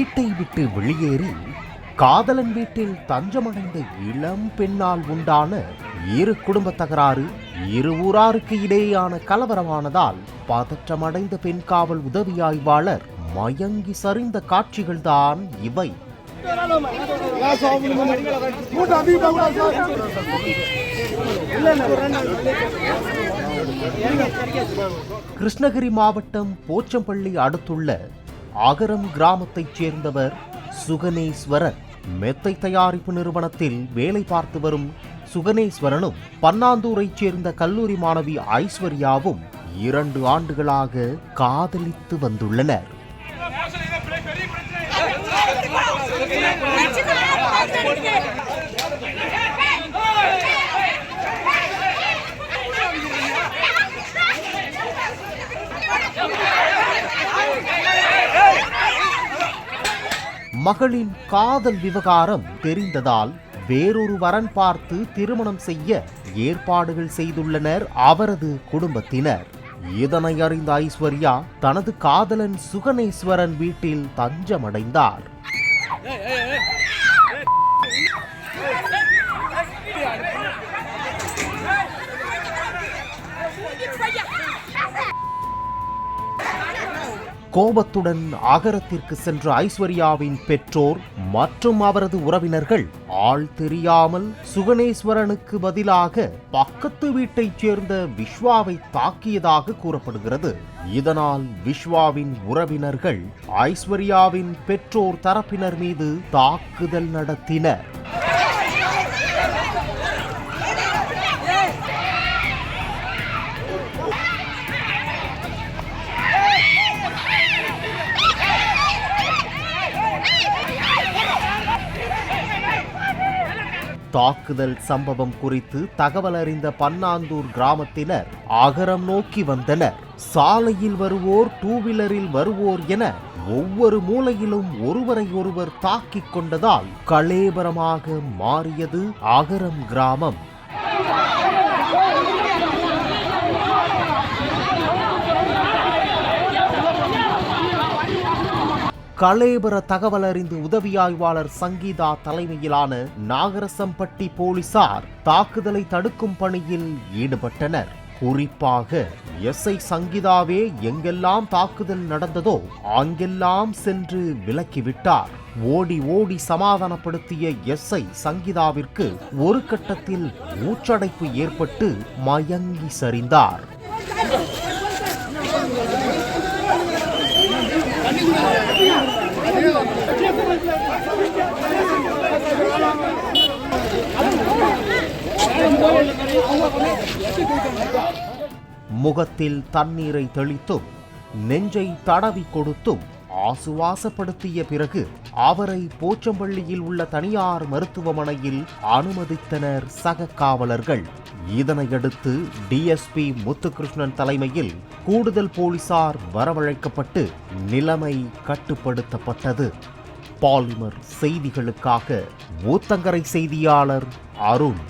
வீட்டை விட்டு வெளியேறி காதலன் வீட்டில் தஞ்சமடைந்த இளம் பெண்ணால் உண்டான இரு குடும்ப தகராறு, இரு ஊராருக்கு இடையேயான கலவரமானதால் பதற்றமடைந்த பெண் காவல் உதவி ஆய்வாளர் மயங்கி சரிந்த காட்சிகள்தான் இவை. கிருஷ்ணகிரி மாவட்டம் போச்சம்பள்ளி அடுத்துள்ள அகரம் கிராமத்தைச் சேர்ந்தவர் சுகனேஸ்வரன். மெத்தை தயாரிப்பு நிறுவனத்தில் வேலை பார்த்து வரும் சுகனேஸ்வரனும் பன்னாந்தூரைச் சேர்ந்த கல்லூரி மாணவி ஐஸ்வர்யாவும் 2 ஆண்டுகளாக காதலித்து வந்துள்ளனர். மகளின் காதல் விவகாரம் தெரிந்ததால் வேறொரு வரன் பார்த்து திருமணம் செய்ய ஏற்பாடுகள் செய்துள்ளனர் அவரது குடும்பத்தினர். இதனை அறிந்த ஐஸ்வர்யா தனது காதலன் சுகனேஸ்வரன் வீட்டில் தஞ்சமடைந்தார். கோபத்துடன் அகரத்திற்கு சென்ற ஐஸ்வர்யாவின் பெற்றோர் மற்றும் அவரது உறவினர்கள் ஆள் தெரியாமல் சுகனேஸ்வரனுக்கு பதிலாக பக்கத்து வீட்டைச் சேர்ந்த விஸ்வாவை தாக்கியதாக கூறப்படுகிறது. இதனால் விஸ்வாவின் உறவினர்கள் ஐஸ்வர்யாவின் பெற்றோர் தரப்பினர் மீது தாக்குதல் நடத்தினர். தாக்குதல் சம்பவம் குறித்து தகவல் அறிந்த பன்னாந்தூர் கிராமத்தினர் அகரம் நோக்கி வந்தனர். சாலையில் வருவோர், டூ வீலரில் வருவோர் என ஒவ்வொரு மூலையிலும் ஒருவரை ஒருவர் தாக்கிக் கொண்டதால் கலேபரமாக மாறியது அகரம் கிராமம். கலேபர தகவல் அறிந்து உதவி ஆய்வாளர் சங்கீதா தலைமையிலான நாகரசம்பட்டி போலீசார் தாக்குதலை தடுக்கும் பணியில் ஈடுபட்டனர். குறிப்பாக எஸ்ஐ சங்கீதாவே எங்கெல்லாம் தாக்குதல் நடந்ததோ அங்கெல்லாம் சென்று விலக்கிவிட்டார். ஓடி ஓடி சமாதானப்படுத்திய எஸ்ஐ சங்கீதாவிற்கு ஒரு கட்டத்தில் மூச்சடைப்பு ஏற்பட்டு மயங்கி சரிந்தார். முகத்தில் தண்ணீரை தெளித்தும் நெஞ்சை தடவி கொடுத்தும் ஆசுவாசப்படுத்திய பிறகு அவரை போச்சம்பள்ளியில் உள்ள தனியார் மருத்துவமனையில் அனுமதித்தனர் சக காவலர்கள். இதனையடுத்து டிஎஸ்பி முத்துகிருஷ்ணன் தலைமையில் கூடுதல் போலீசார் வரவழைக்கப்பட்டு நிலைமை கட்டுப்படுத்தப்பட்டது. பாலிமர் செய்திகளுக்காக ஊத்தங்கரை செய்தியாளர் அருண்.